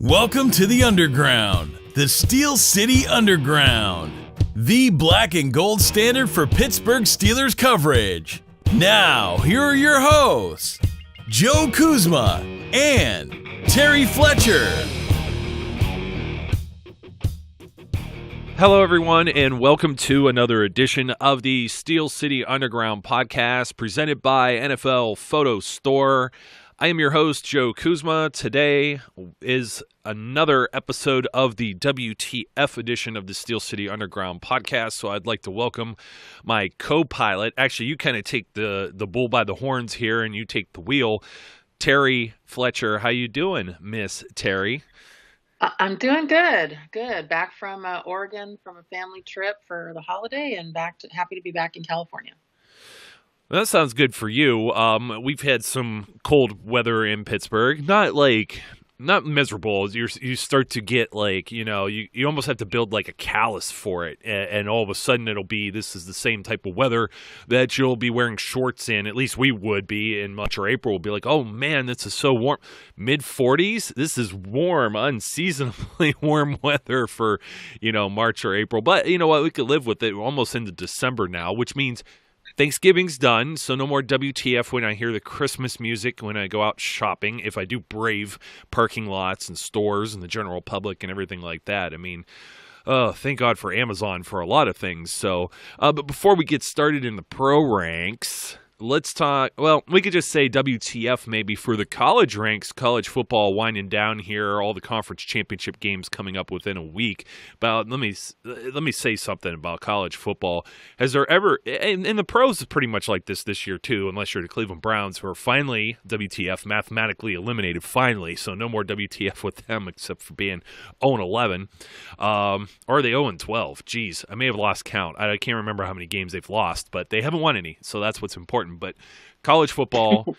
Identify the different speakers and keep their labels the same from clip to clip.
Speaker 1: Welcome to the Underground, the Steel City Underground, the black and gold standard for Pittsburgh Steelers coverage. Now, here are your hosts, Joe Kuzma and Terry Fletcher.
Speaker 2: Hello, everyone, and welcome to another edition of the Steel City Underground podcast presented by NFL Photo Store. I am your host, Joe Kuzma. Today is another episode of the WTF edition of the Steel City Underground podcast. So I'd like to welcome my co-pilot. Actually, you kind of take the bull by the horns here and you take the wheel. Terry Fletcher, how you doing, Miss Terry?
Speaker 3: I'm doing good. Back from Oregon from a family trip for the holiday and happy to be back in California.
Speaker 2: That sounds good for you. We've had some cold weather in Pittsburgh. Not miserable. You start to get you almost have to build like a callus for it, and all of a sudden this is the same type of weather that you'll be wearing shorts in. At least we would be in March or April. We'll be like, oh man, this is so warm. Mid-40s. This is warm, unseasonably warm weather for March or April. But you know what? We could live with it. We're almost into December now, which means Thanksgiving's done, so no more WTF when I hear the Christmas music when I go out shopping, if I do brave parking lots and stores and the general public and everything like that. I mean, thank God for Amazon for a lot of things. So, but before we get started in the pro ranks, let's talk, well, we could just say WTF maybe for the college ranks, college football winding down here, all the conference championship games coming up within a week. But let me say something about college football. Has there ever, and the pros is pretty much like this year too, unless you're the Cleveland Browns, who are finally WTF mathematically eliminated, finally. So no more WTF with them except for being 0-11. Or are they 0-12? Geez, I may have lost count. I can't remember how many games they've lost, but they haven't won any, so that's what's important. But college football,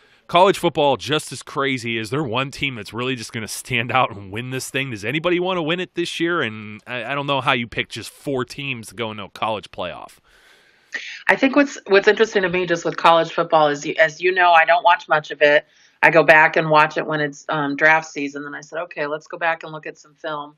Speaker 2: just as crazy. Is there one team that's really just going to stand out and win this thing? Does anybody want to win it this year? And I don't know how you pick just 4 teams to go into a college playoff.
Speaker 3: I think what's interesting to me just with college football is, as you know, I don't watch much of it. I go back and watch it when it's draft season. And I said, okay, let's go back and look at some film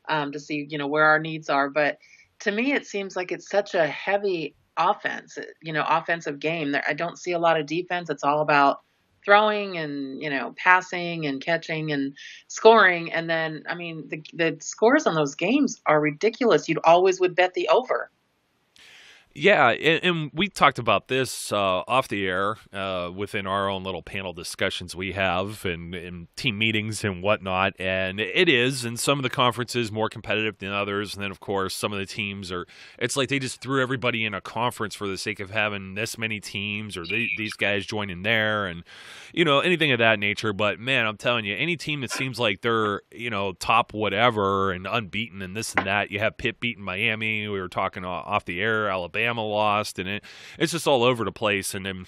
Speaker 3: to see, where our needs are. But to me, it seems like it's such a heavy offensive game. I don't see a lot of defense. It's all about throwing and, passing and catching and scoring. And then, I mean, the scores on those games are ridiculous. You'd always would bet the over.
Speaker 2: Yeah, and we talked about this off the air within our own little panel discussions we have and team meetings and whatnot. And it is, in some of the conferences, more competitive than others. And then, of course, some of the teams it's like they just threw everybody in a conference for the sake of having this many teams or these guys joining there and, anything of that nature. But, man, I'm telling you, any team that seems like they're, top whatever and unbeaten and this and that. You have Pitt beating Miami. We were talking off the air, Alabama lost, and it's just all over the place. And then,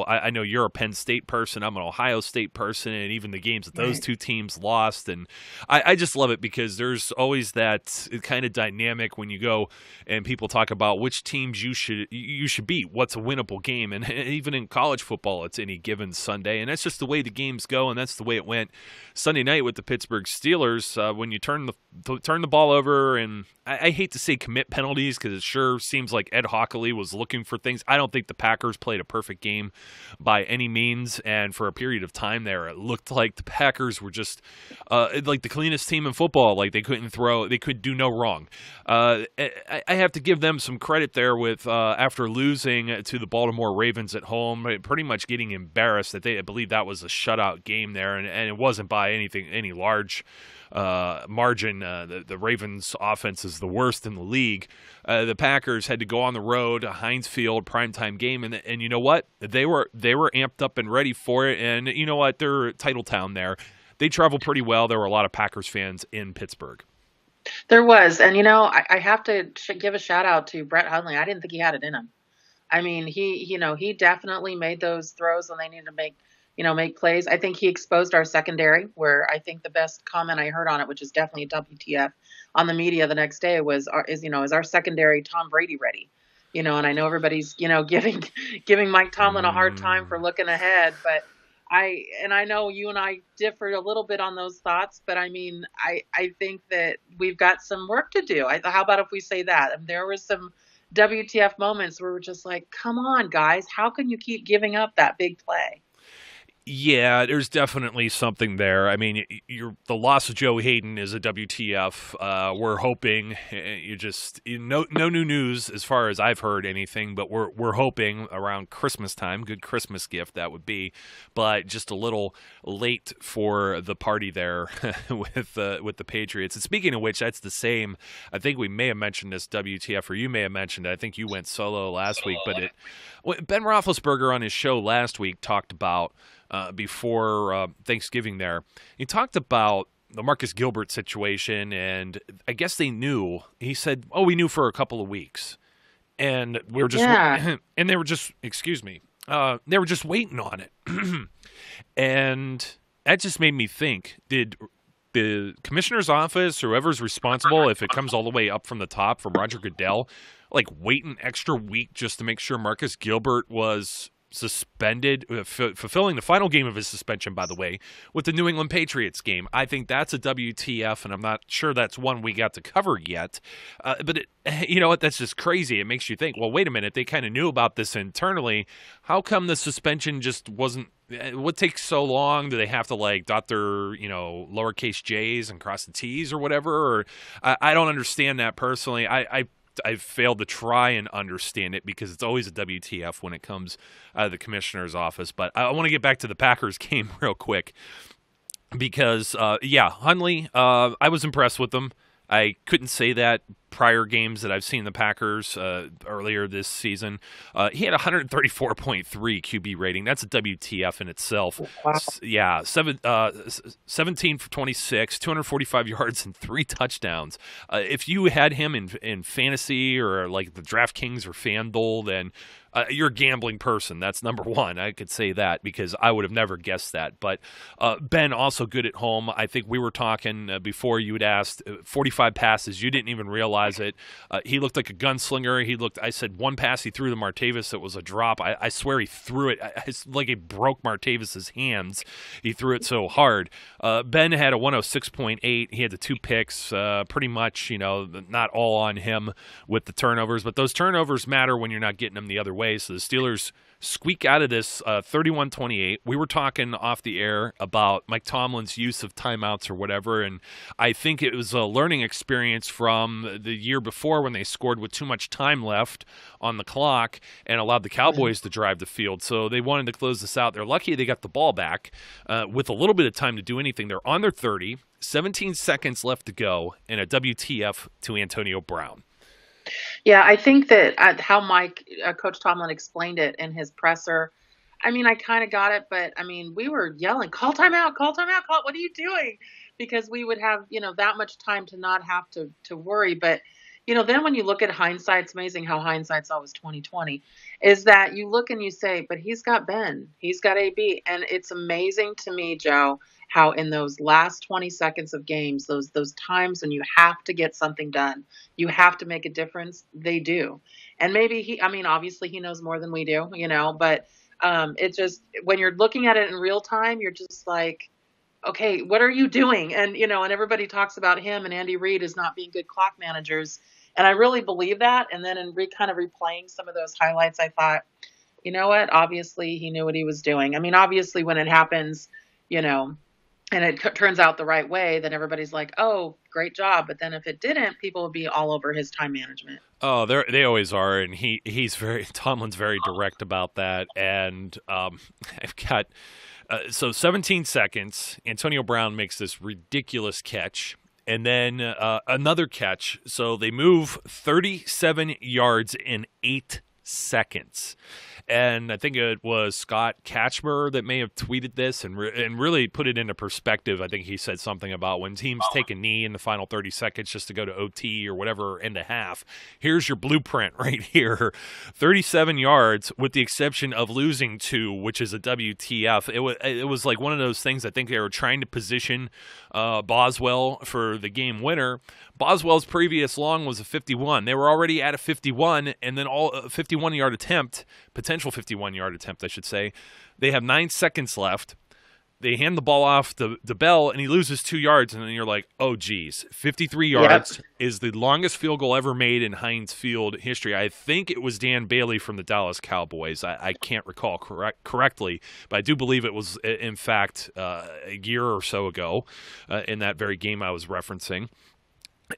Speaker 2: I know you're a Penn State person, I'm an Ohio State person, and even the games that those two teams lost. And I just love it because there's always that kind of dynamic when you go and people talk about which teams you should beat, what's a winnable game. And even in college football, it's any given Sunday, and that's just the way the games go, and that's the way it went Sunday night with the Pittsburgh Steelers. When you turn the ball over, and I hate to say commit penalties because it sure seems like Ed Hockley was looking for things. I don't think the Packers played a perfect game by any means, and for a period of time there, it looked like the Packers were just like the cleanest team in football. Like they could do no wrong. I have to give them some credit there with after losing to the Baltimore Ravens at home, pretty much getting embarrassed. I believe that was a shutout game there, and it wasn't by any large margin. The Ravens offense is the worst in the league. The Packers had to go on the road, a Heinz Field primetime game, and you know what? They were amped up and ready for it. And you know what? They're title town there. They travel pretty well. There were a lot of Packers fans in Pittsburgh.
Speaker 3: There was, and I have to give a shout out to Brett Hundley. I didn't think he had it in him. I mean, he definitely made those throws when they needed to make plays. I think he exposed our secondary, where I think the best comment I heard on it, which is definitely a WTF on the media the next day, is our secondary Tom Brady ready? And I know everybody's, giving Mike Tomlin a hard time for looking ahead, but I know you and I differ a little bit on those thoughts, but I mean, I think that we've got some work to do. How about if we say that? And there was some WTF moments where we're just like, come on, guys, how can you keep giving up that big play?
Speaker 2: Yeah, there's definitely something there. I mean, the loss of Joe Hayden is a WTF. We're hoping no new news as far as I've heard anything, but we're hoping around Christmas time, good Christmas gift that would be, but just a little late for the party there with the Patriots. And speaking of which, that's the same. I think we may have mentioned this WTF, or you may have mentioned it. I think you went solo last week, but Ben Roethlisberger on his show last week talked about. Before Thanksgiving there. He talked about the Marcus Gilbert situation, and I guess they knew. He said, we knew for a couple of weeks. And we were just, and they were just, they were just waiting on it. And that just made me think, did the commissioner's office, or whoever's responsible, if it comes all the way up from the top, from Roger Goodell, wait an extra week just to make sure Marcus Gilbert was suspended, fulfilling the final game of his suspension, by the way, with the New England Patriots game? I think that's a WTF, and I'm not sure that's one we got to cover yet. But you know what? That's just crazy. It makes you think, well, wait a minute. They kind of knew about this internally. How come the suspension just wasn't? What takes so long? Do they have to dot their lowercase j's and cross the t's or whatever? Or I don't understand that personally. I've failed to try and understand it because it's always a WTF when it comes out of the commissioner's office. But I want to get back to the Packers game real quick because, Hundley, I was impressed with them. I couldn't say that prior games that I've seen the Packers earlier this season. He had 134.3 QB rating. That's a WTF in itself.
Speaker 3: Wow.
Speaker 2: 17 for 26, 245 yards, and 3 touchdowns. If you had him in fantasy or the DraftKings or FanDuel, then you're a gambling person. That's number one. I could say that because I would have never guessed that. But Ben, also good at home. I think we were talking before you had asked 45 passes. You didn't even realize it. He looked like a gunslinger. I said one pass he threw to Martavis that was a drop. I swear he threw it. It's like it broke Martavis's hands. He threw it so hard. Ben had a 106.8. He had the 2 picks, pretty much, not all on him with the turnovers. But those turnovers matter when you're not getting them the other way. So the Steelers squeak out of this 31-28. We were talking off the air about Mike Tomlin's use of timeouts or whatever, and I think it was a learning experience from the year before when they scored with too much time left on the clock and allowed the Cowboys to drive the field. So they wanted to close this out. They're lucky they got the ball back with a little bit of time to do anything. They're on their 30, 17 seconds left to go, and a WTF to Antonio Brown.
Speaker 3: Yeah, I think that how Coach Tomlin explained it in his presser, I mean, I kind of got it, but I mean, we were yelling, call timeout, what are you doing? Because we would have, that much time to not have to worry. But, then when you look at hindsight, it's amazing how hindsight's always 20/20, is that you look and you say, but he's got Ben, he's got AB. And it's amazing to me, Joe, how in those last 20 seconds of games, those times when you have to get something done, you have to make a difference, they do. And maybe obviously he knows more than we do, but it just, when you're looking at it in real time, you're just like, okay, what are you doing? And, and everybody talks about him and Andy Reid as not being good clock managers. And I really believe that. And then in kind of replaying some of those highlights, I thought, you know what? Obviously he knew what he was doing. I mean, obviously when it happens, and it turns out the right way, then everybody's like, oh, great job. But then if it didn't, people would be all over his time management.
Speaker 2: Oh, they always are. And Tomlin's very direct about that. And I've got, 17 seconds. Antonio Brown makes this ridiculous catch. And then another catch. So they move 37 yards in 8 seconds. And I think it was Scott Katchmer that may have tweeted this and really put it into perspective. I think he said something about when teams take a knee in the final 30 seconds just to go to OT or whatever end of half. Here's your blueprint right here. 37 yards with the exception of losing 2, which is a WTF. It was like one of those things. I think they were trying to position Boswell for the game winner. Boswell's previous long was a 51. They were already at a 51 and then all 51-yard attempt, potential 51-yard attempt, I should say. They have 9 seconds left. they hand the ball off the Bell, and he loses 2 yards, and then you're like, oh, geez, 53 yards is the longest field goal ever made in Heinz Field history. I think it was Dan Bailey from the Dallas Cowboys. I can't recall correctly, but I do believe it was, in fact, a year or so ago in that very game I was referencing.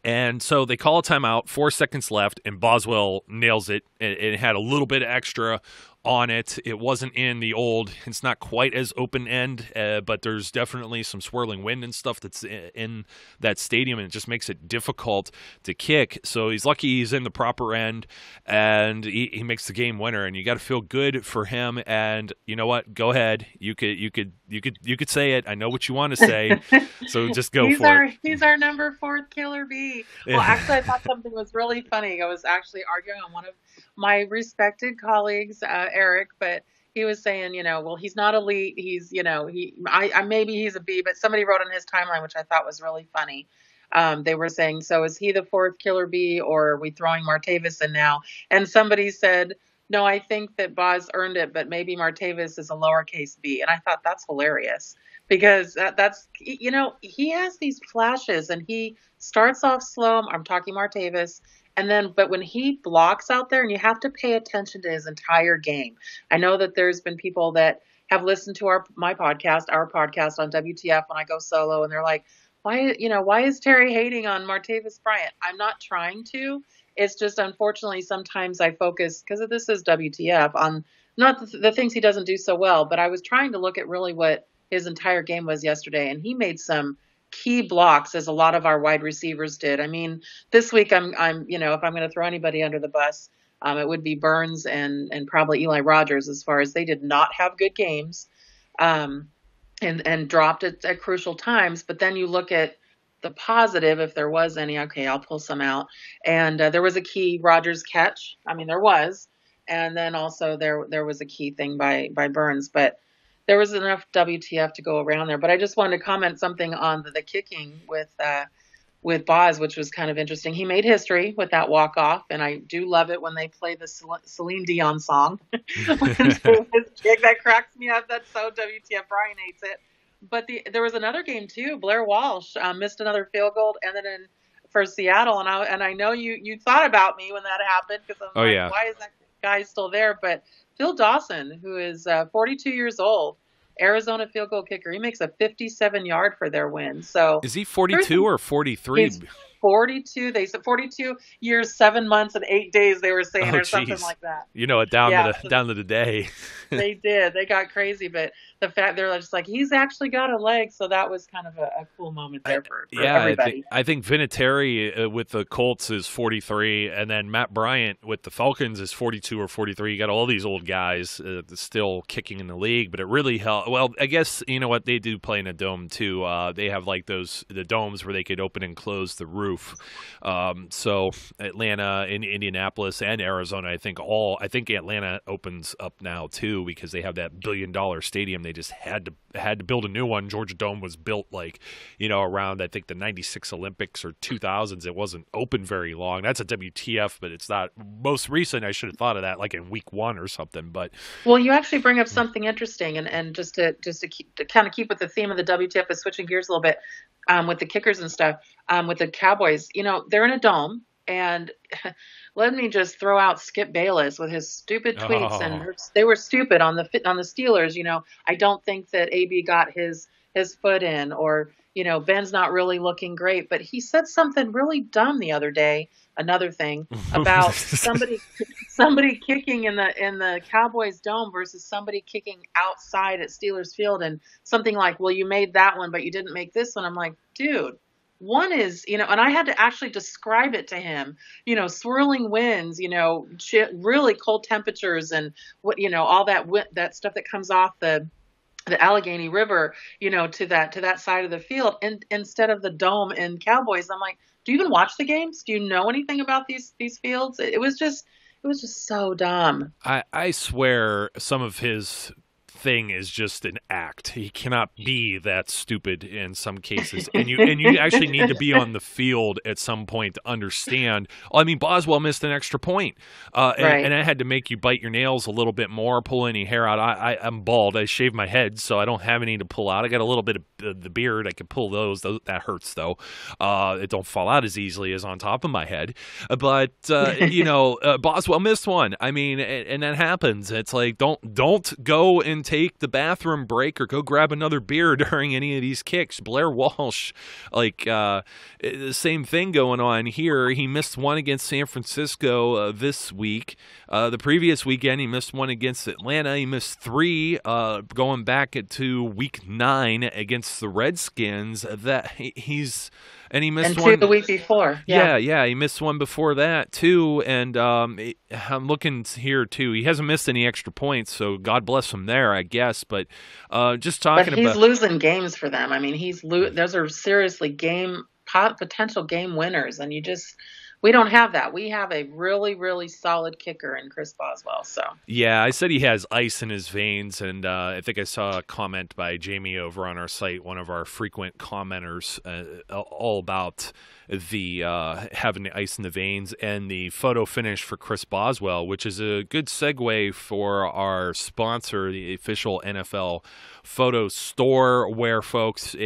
Speaker 2: And so they call a timeout, 4 seconds left, and Boswell nails it. It had a little bit extra on it. It wasn't in the old, it's not quite as open end, but there's definitely some swirling wind and stuff that's in that stadium, and it just makes it difficult to kick. So he's lucky he's in the proper end, and he makes the game winner, and you got to feel good for him. And you know what? Go ahead. You could say it. I know what you want to say, so just go for it.
Speaker 3: He's our number 4 killer bee. Well, actually, I thought something was really funny. I was actually arguing on one of my respected colleagues, Eric, but he was saying, well, he's not elite. He's, maybe he's a B, but somebody wrote on his timeline, which I thought was really funny. They were saying, so is he the 4th killer bee, or are we throwing Martavis in now? And somebody said, no, I think that Boz earned it, but maybe Martavis is a lowercase b. And I thought that's hilarious, because that's, he has these flashes, and he starts off slow. I'm talking Martavis. But when he blocks out there, and you have to pay attention to his entire game. I know that there's been people that have listened to our podcast on WTF when I go solo, and they're like, why is Terry hating on Martavis Bryant? I'm not trying to. It's just, unfortunately, sometimes I focus, because this is WTF, on not the things he doesn't do so well, but I was trying to look at really what his entire game was yesterday, and he made some key blocks, as a lot of our wide receivers did. I mean, this week I'm if I'm going to throw anybody under the bus, it would be Burns and probably Eli Rogers, as far as they did not have good games, and dropped it at crucial times. But then you look at the positive, if there was any. Okay, I'll pull some out. And there was a key Rogers catch. I mean, there was, and then also there was a key thing by Burns, but there was enough WTF to go around there. But I just wanted to comment something on the kicking with Boz, which was kind of interesting. He made history with that walk-off, and I do love it when they play the Celine Dion song. That cracks me up. That's so WTF. Brian hates it. But there was another game, too. Blair Walsh missed another field goal, and then for Seattle. And I know you thought about me when that happened, because I'm why is that guy still there? But Phil Dawson, who is 42 years old, Arizona field goal kicker, he makes a 57-yard for their win. So
Speaker 2: is he 42 or 43?
Speaker 3: He's 42. They said 42 years, 7 months, and 8 days. They were saying, or something like that.
Speaker 2: Down to the day.
Speaker 3: They did. They got crazy, but the fact they're just like, he's actually got a leg. So that was kind of a cool moment there for everybody.
Speaker 2: I think Vinatieri with the Colts is 43, and then Matt Bryant with the Falcons is 42 or 43. You got all these old guys still kicking in the league, but it really helped. Well, I guess you know what, they do play in a dome too. They have like the domes where they could open and close the roof. So Atlanta, Indianapolis, and Arizona, I think Atlanta opens up now too, because they have that $1 billion stadium. They just had to build a new one. Georgia Dome was built around I think the 96 Olympics or 2000s. It wasn't open very long. That's a WTF, but it's not most recent. I should have thought of that like in week 1 or something. But
Speaker 3: well, you actually bring up something interesting, and just to kind of keep with the theme of the WTF, but switching gears a little bit with the kickers and stuff, with the Cowboys, they're in a dome. And let me just throw out Skip Bayless with his stupid tweets, and they were stupid on the Steelers. I don't think that AB got his foot in, or Ben's not really looking great, but he said something really dumb the other day. Another thing about somebody kicking in the Cowboys dome versus somebody kicking outside at Steelers Field, and something like, well, you made that one, but you didn't make this one. I'm like, dude. One is, and I had to actually describe it to him, swirling winds, really cold temperatures, and what, all that stuff that comes off the Allegheny River, to that side of the field, and instead of the dome and Cowboys. I'm like, do you even watch the games? Do you know anything about these fields? It was just so dumb.
Speaker 2: I swear some of his thing is just an act. He cannot be that stupid in some cases, and you actually need to be on the field at some point to understand. I mean, Boswell missed an extra point, and I had to make you bite your nails a little bit more, pull any hair out. I'm bald. I shaved my head, so I don't have any to pull out. I got a little bit of the beard. I can pull those. That hurts though. It don't fall out as easily as on top of my head. But Boswell missed one. I mean, and that happens. It's like don't go and take the bathroom break or go grab another beer during any of these kicks. Blair Walsh, the same thing going on here. He missed one against San Francisco this week. The previous weekend, he missed one against Atlanta. He missed 3 going back to week 9 against the Redskins. And he missed one
Speaker 3: the week before.
Speaker 2: Yeah, he missed one before that too. And I'm looking here too. He hasn't missed any extra points, so God bless him there, I guess. But just talking about,
Speaker 3: he's losing games for them. I mean, those are seriously potential game winners, and we don't have that. We have a really, really solid kicker in Chris Boswell. So
Speaker 2: yeah, I said he has ice in his veins, and I think I saw a comment by Jamie over on our site, one of our frequent commenters, all about the having the ice in the veins and the photo finish for Chris Boswell, which is a good segue for our sponsor, the official NFL photo store, where folks,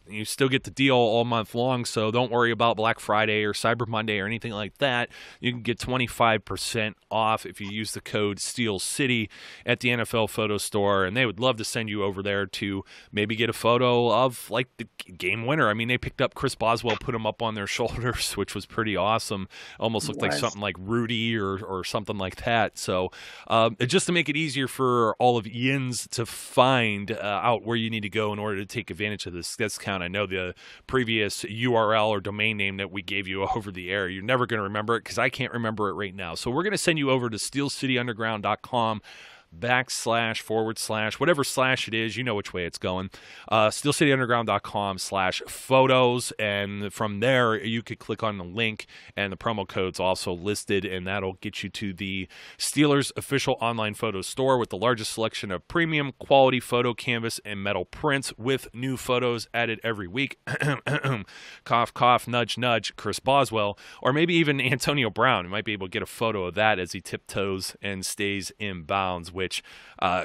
Speaker 2: you still get the deal all month long, so don't worry about Black Friday or Cyber Monday or anything like that. You can get 25% off if you use the code Steel City at the NFL Photo Store, and they would love to send you over there to maybe get a photo of like the game winner. I mean, they picked up Chris Boswell, put him up on their shoulders, which was pretty awesome. Almost looked like something like Rudy or something like that. So just to make it easier for all of Yins to find out where you need to go in order to take advantage of this discount. I know the previous URL or domain name that we gave you over the air, you're never going to remember it because I can't remember it right now. So we're going to send you over to steelcityunderground.com / whatever slash it is, you know which way it's going. steelcityunderground.com/photos, and from there you could click on the link, and the promo code's also listed, and that'll get you to the Steelers official online photo store with the largest selection of premium quality photo canvas and metal prints with new photos added every week. Cough, cough, nudge, nudge, Chris Boswell, or maybe even Antonio Brown. You might be able to get a photo of that as he tiptoes and stays in bounds, which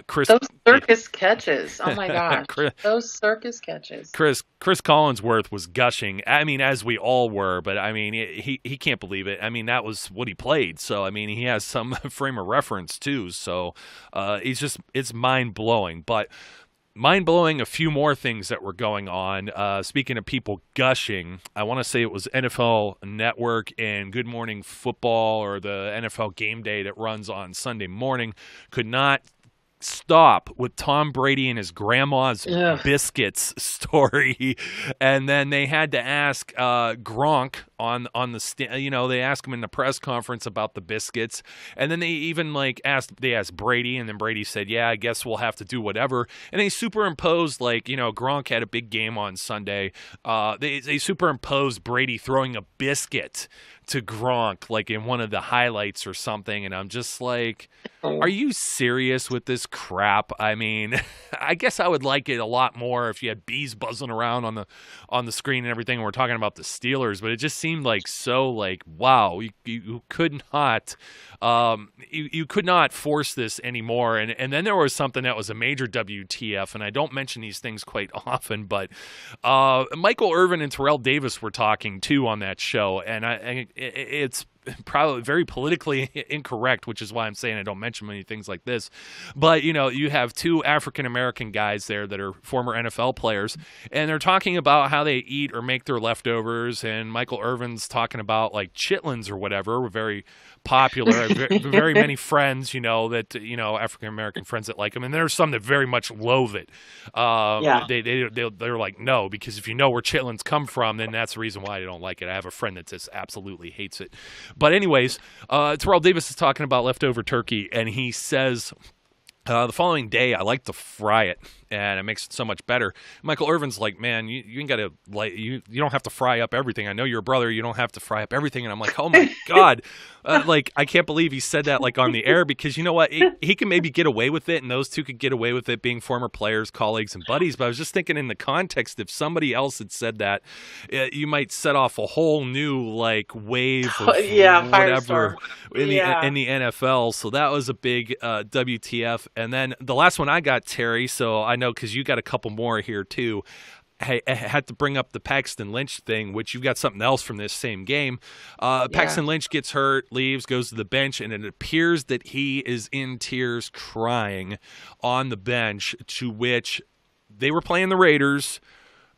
Speaker 2: Chris...
Speaker 3: Those circus catches. Oh, my gosh. Those circus catches.
Speaker 2: Chris Collinsworth was gushing. I mean, as we all were, but I mean, he can't believe it. I mean, that was what he played. So, I mean, he has some frame of reference, too. So, it's mind-blowing. But mind-blowing, a few more things that were going on. Speaking of people gushing, I want to say it was NFL Network and Good Morning Football, or the NFL Game Day that runs on Sunday morning, could not stop with Tom Brady and his grandma's biscuits story. And then they had to ask Gronk on the they asked him in the press conference about the biscuits, and then they even asked Brady, and then Brady said, yeah, I guess we'll have to do whatever. And they superimposed Gronk had a big game on Sunday. They superimposed Brady throwing a biscuit to Gronk in one of the highlights or something, and I'm just like, are you serious with this crap? I mean, I guess I would like it a lot more if you had bees buzzing around on the screen and everything. We're talking about the Steelers, but it just seemed wow, you could not you could not force this anymore. And then there was something that was a major WTF, and I don't mention these things quite often, but Michael Irvin and Terrell Davis were talking too on that show, and it's probably very politically incorrect, which is why I'm saying I don't mention many things like this. But, you have 2 African-American guys there that are former NFL players, and they're talking about how they eat or make their leftovers, and Michael Irvin's talking about chitlins or whatever were very popular. Very many friends, African-American friends that like them, and there's some that very much loathe it. They're like, no, because if you know where chitlins come from, then that's the reason why I don't like it. I have a friend that just absolutely hates it. But anyways, Terrell Davis is talking about leftover turkey, and he says, the following day, I like to fry it. and it makes it so much better. Michael Irvin's like, man, you ain't got to you don't have to fry up everything. I know you're a brother, you don't have to fry up everything. And I'm like, oh my god, I can't believe he said that on the air, because you know what, he can maybe get away with it, and those two could get away with it being former players, colleagues, and buddies. But I was just thinking, in the context, if somebody else had said that, you might set off a whole new wave of whatever in the NFL. So that was a big WTF. And then the last one I got, Terry, so I know because you got a couple more here too. I had to bring up the Paxton Lynch thing, which you've got something else from this same game. Paxton Lynch gets hurt, leaves, goes to the bench, and it appears that he is in tears crying on the bench, to which they were playing the Raiders,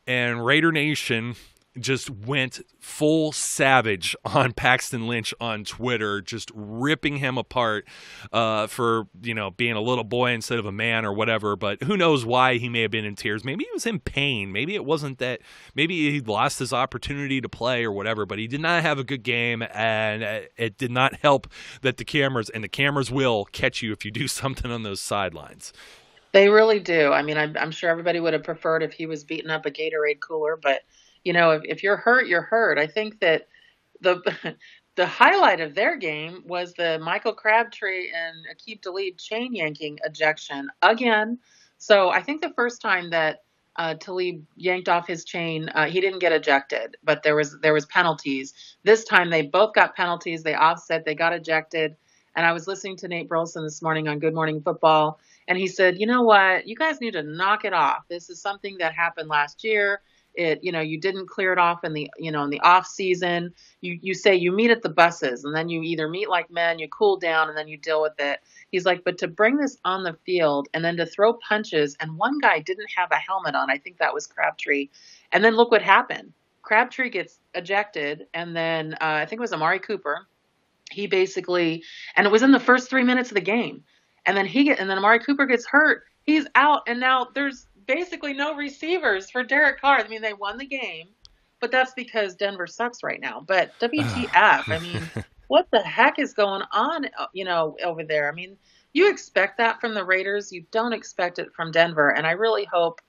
Speaker 2: and Raider Nation just went full savage on Paxton Lynch on Twitter, just ripping him apart for being a little boy instead of a man or whatever. But who knows why he may have been in tears. Maybe he was in pain. Maybe it wasn't that. Maybe he lost his opportunity to play or whatever. But he did not have a good game, and it did not help that the cameras will catch you if you do something on those sidelines.
Speaker 3: They really do. I mean, I'm sure everybody would have preferred if he was beating up a Gatorade cooler, but if you're hurt, you're hurt. I think that the highlight of their game was the Michael Crabtree and Aqib Talib chain yanking ejection again. So I think the first time that Talib yanked off his chain, he didn't get ejected, but there was penalties. This time they both got penalties. They offset. They got ejected. And I was listening to Nate Burleson this morning on Good Morning Football, and he said, you know what? You guys need to knock it off. This is something that happened last year. You didn't clear it off in the off season. You say you meet at the buses, and then you either meet like men, you cool down, and then you deal with it. He's like, but to bring this on the field and then to throw punches, and one guy didn't have a helmet on. I think that was Crabtree. And then look what happened. Crabtree gets ejected, and then I think it was Amari Cooper. He basically, and it was in the first 3 minutes of the game. And then Amari Cooper gets hurt. He's out, and now there's basically no receivers for Derek Carr. I mean, they won the game, but that's because Denver sucks right now. But WTF, I mean, what the heck is going on, over there? I mean, you expect that from the Raiders. You don't expect it from Denver. And I really hope,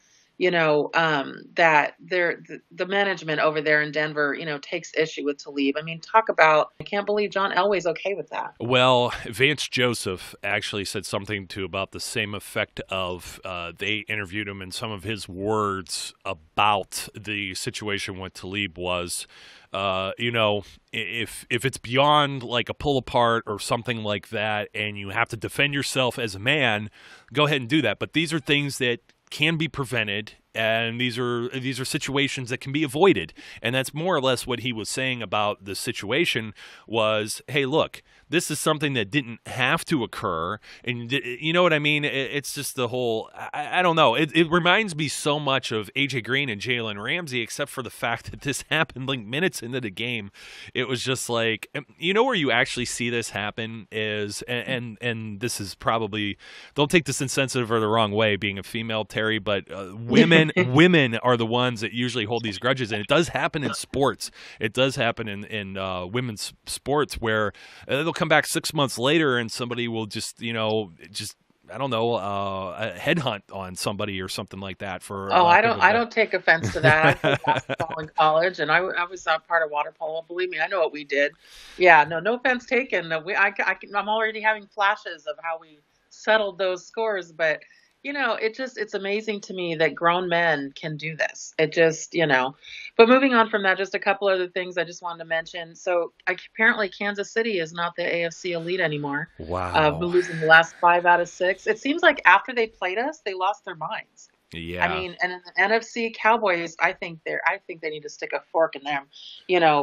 Speaker 3: that the management over there in Denver, takes issue with Talib. I mean, I can't believe John Elway's okay with that.
Speaker 2: Well, Vance Joseph actually said something about the same effect of they interviewed him, and some of his words about the situation with Talib was, if it's beyond a pull apart or something like that, and you have to defend yourself as a man, go ahead and do that. But these are things that can be prevented, and these are situations that can be avoided. And that's more or less what he was saying about the situation was, hey, look, this is something that didn't have to occur. And you know what I mean? It's just the whole, I don't know. It reminds me so much of A.J. Green and Jalen Ramsey, except for the fact that this happened minutes into the game. It was just where you actually see this happen is, and this is probably, don't take this insensitive or the wrong way being a female, Terry, but women are the ones that usually hold these grudges. And it does happen in sports. It does happen in women's sports where they'll come back 6 months later and somebody will just I don't know, a headhunt on somebody or something like that. I
Speaker 3: don't take offense to that. I played basketball in college, and I was part of water polo. Believe me, I know what we did. Yeah, no offense taken. I'm already having flashes of how we settled those scores, but it's amazing to me that grown men can do this. But moving on from that, just a couple other things I just wanted to mention. So apparently Kansas City is not the AFC elite anymore.
Speaker 2: Wow.
Speaker 3: Losing the last 5 out of 6. It seems like after they played us, they lost their minds.
Speaker 2: Yeah.
Speaker 3: I mean, and in the NFC, Cowboys, I think they need to stick a fork in them,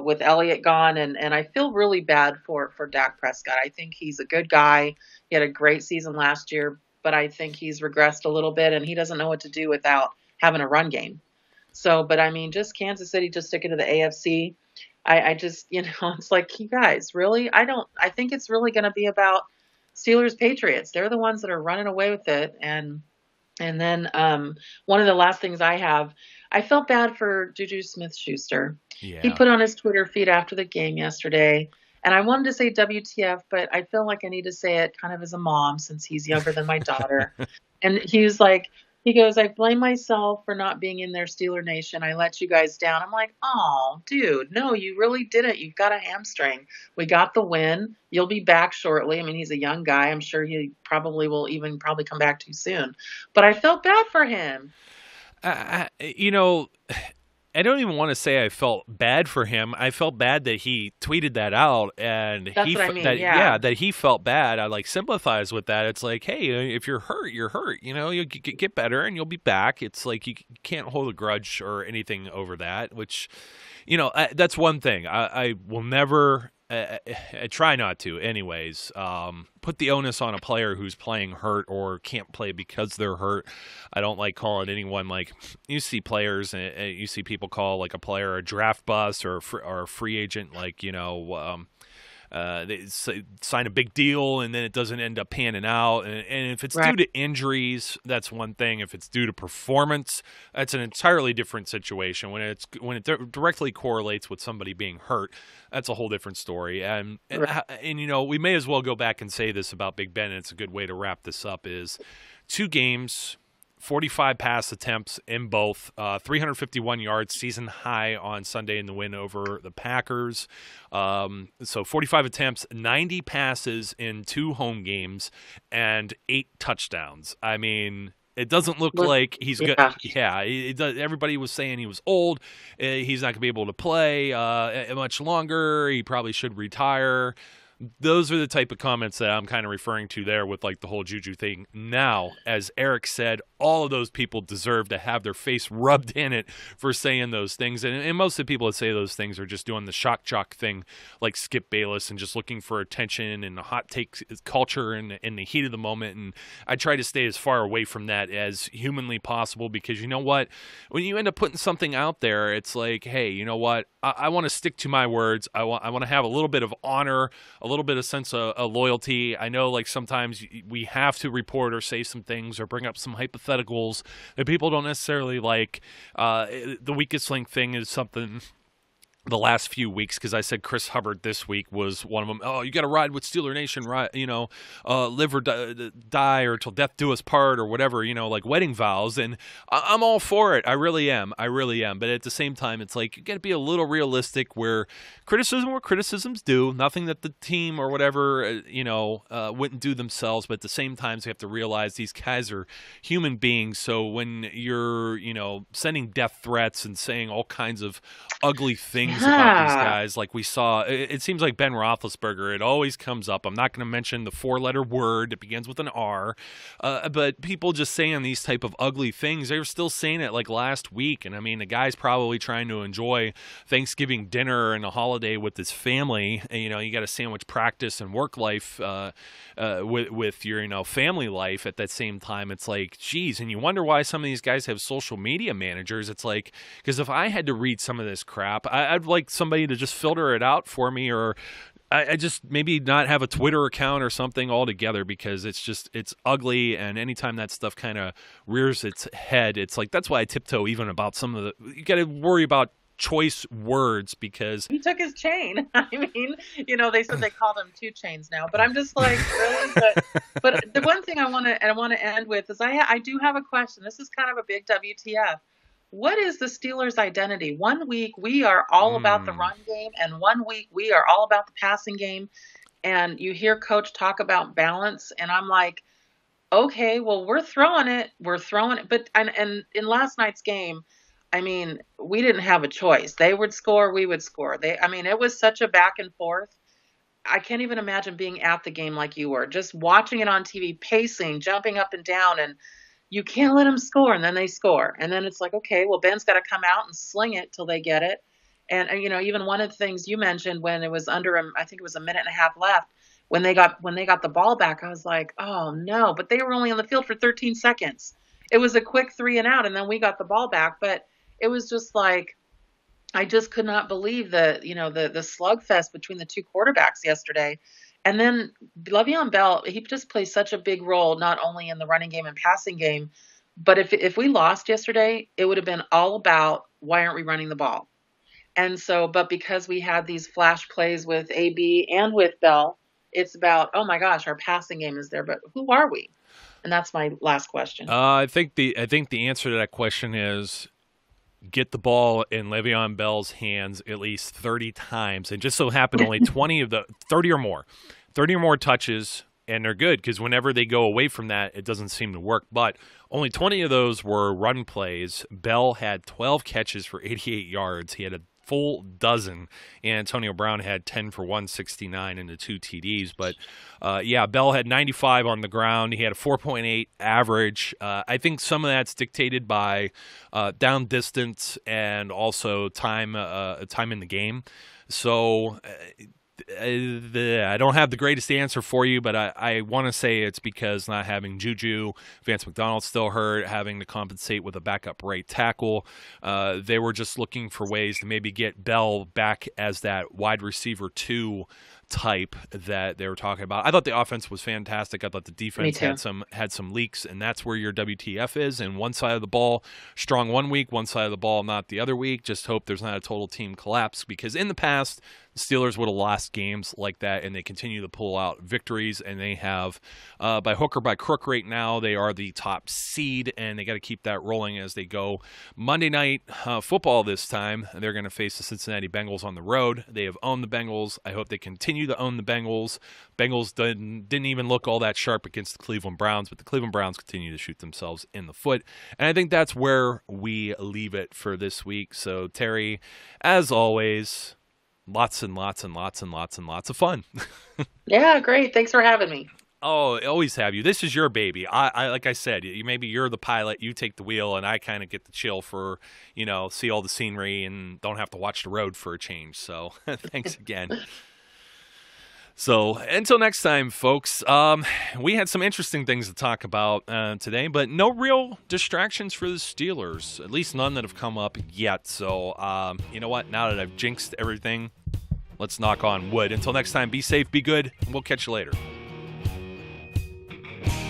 Speaker 3: with Elliott gone. And I feel really bad for Dak Prescott. I think he's a good guy. He had a great season last year, but I think he's regressed a little bit, and he doesn't know what to do without having a run game. So, but I mean, just Kansas City, just sticking to the AFC. I just, it's like, you guys, really? I think it's really going to be about Steelers Patriots. They're the ones that are running away with it. And then one of the last things I felt bad for Juju Smith-Schuster.
Speaker 2: Yeah.
Speaker 3: He put on his Twitter feed after the game yesterday, and I wanted to say WTF, but I feel like I need to say it kind of as a mom since he's younger than my daughter. And he was like, He goes, I blame myself for not being in their Steeler Nation. I let you guys down. I'm like, oh, dude, no, you really didn't. You've got a hamstring. We got the win. You'll be back shortly. I mean, he's a young guy. I'm sure he probably will even probably come back too soon. But I felt bad for him.
Speaker 2: You know, I don't even want to say I felt bad for him. I felt bad that he tweeted that out, and
Speaker 3: That's what I mean. Yeah.
Speaker 2: that he felt bad. I like sympathize with that. It's like, hey, if you're hurt, you're hurt. You know, you get better and you'll be back. It's like you can't hold a grudge or anything over that. Which, you know, that's one thing. I will never. I try not to, anyways. Put the onus on a player who's playing hurt or can't play because they're hurt. I don't like calling anyone like you see players and you see people call like a player a draft bust or a free agent, like they sign a big deal and then it doesn't end up panning out. And if it's
Speaker 3: Right.
Speaker 2: due to injuries, that's one thing. If it's due to performance, that's an entirely different situation. When it directly correlates with somebody being hurt, that's a whole different story. And you know, we may as well go back and say this about Big Ben, and it's a good way to wrap this up, is 2 games, 45 pass attempts in both, 351 yards, season high on Sunday in the win over the Packers. So 45 attempts, 90 passes in 2 home games, and 8 touchdowns. I mean, it doesn't look like he's good. Yeah, it does. Everybody was saying he was old. He's not going to be able to play much longer. He probably should retire. Those are the type of comments that I'm kind of referring to there with like the whole Juju thing. Now, as Eric said, all of those people deserve to have their face rubbed in it for saying those things. And most of the people that say those things are just doing the shock jock thing like Skip Bayless and just looking for attention and the hot take culture in the heat of the moment. And I try to stay as far away from that as humanly possible, because you know what? When you end up putting something out there, it's like, hey, you know what? I want to stick to my words. I want to have a little bit of honor, a little bit of sense of loyalty. I know like sometimes we have to report or say some things or bring up some hypotheticals that people don't necessarily like. The weakest link thing is something the last few weeks, because I said Chris Hubbard this week was one of them. Oh, you got to ride with Steeler Nation, right? You know, live or die or till death do us part or whatever, you know, like wedding vows. And I'm all for it. I really am. But at the same time, it's like you got to be a little realistic where criticisms due. Nothing that the team or whatever, wouldn't do themselves. But at the same time, we have to realize these guys are human beings. So when you're, sending death threats and saying all kinds of ugly things about these guys, like we saw, it seems like Ben Roethlisberger, it always comes up. I'm not going to mention the 4-letter word that begins with an R, but people just saying these type of ugly things, they were still saying it like last week. And I mean, the guy's probably trying to enjoy Thanksgiving dinner and a holiday with his family. And, you got to sandwich practice and work life with your, family life at that same time. It's like, geez, and you wonder why some of these guys have social media managers. It's like, because if I had to read some of this crap, I'd like somebody to just filter it out for me, or I just maybe not have a Twitter account or something altogether, because it's ugly. And anytime that stuff kind of rears its head, it's like, that's why I tiptoe even about some of you got to worry about choice words, because
Speaker 3: he took his chain. I mean, they said they call them 2 chains now, but I'm just like, really? But the one thing I want to end with is I do have a question. This is kind of a big WTF. What is the Steelers' identity? One week we are all about the run game, and one week we are all about the passing game. And you hear Coach talk about balance, and I'm like, okay, well, we're throwing it. But and in last night's game, I mean, we didn't have a choice. They would score, we would score. It was such a back and forth. I can't even imagine being at the game like you were, just watching it on TV, pacing, jumping up and down, and you can't let them score, and then they score. And then it's like, okay, well, Ben's got to come out and sling it till they get it. And, even one of the things you mentioned when it was I think it was a minute and a half left, when they got the ball back, I was like, oh, no. But they were only on the field for 13 seconds. It was a quick 3 and out, and then we got the ball back. But it was just like, I just could not believe the slugfest between the 2 quarterbacks yesterday. And then Le'Veon Bell, he just plays such a big role, not only in the running game and passing game, but if we lost yesterday, it would have been all about, why aren't we running the ball? And so, but because we had these flash plays with AB and with Bell, it's about, oh my gosh, our passing game is there, but who are we? And that's my last question.
Speaker 2: I think the answer to that question is get the ball in Le'Veon Bell's hands at least 30 times, and just so happened only 30 or more touches, and they're good because whenever they go away from that, it doesn't seem to work. But only 20 of those were run plays. Bell had 12 catches for 88 yards. He had a full dozen, and Antonio Brown had 10 for 169 and the 2 TDs. But, Bell had 95 on the ground. He had a 4.8 average. I think some of that's dictated by down distance and also time in the game. So I don't have the greatest answer for you, but I want to say it's because not having Juju, Vance McDonald still hurt, having to compensate with a backup right tackle. They were just looking for ways to maybe get Bell back as that wide receiver 2 type that they were talking about. I thought the offense was fantastic. I thought the defense had some leaks, and that's where your WTF is. And one side of the ball strong one week, one side of the ball not the other week. Just hope there's not a total team collapse, because in the past, the Steelers would have lost games like that, and they continue to pull out victories, and they have, by hook or by crook right now, they are the top seed, and they got to keep that rolling as they go. Monday night football this time, they're going to face the Cincinnati Bengals on the road. They have owned the Bengals. I hope they continue to own the Bengals. Bengals didn't even look all that sharp against the Cleveland Browns, but the Cleveland Browns continue to shoot themselves in the foot, and I think that's where we leave it for this week. So, Terry, as always, lots and lots and lots and lots and lots of fun.
Speaker 3: Yeah, great. Thanks for having me.
Speaker 2: Oh, always have you. This is your baby. I like I said, maybe you're the pilot, you take the wheel, and I kind of get the chill for, see all the scenery and don't have to watch the road for a change. So thanks again. So until next time, folks, we had some interesting things to talk about today, but no real distractions for the Steelers, at least none that have come up yet. So you know what? Now that I've jinxed everything, let's knock on wood. Until next time, be safe, be good, and we'll catch you later.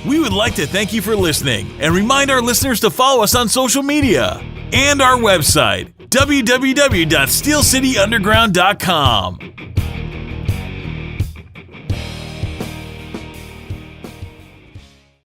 Speaker 1: We would like to thank you for listening and remind our listeners to follow us on social media and our website, www.steelcityunderground.com.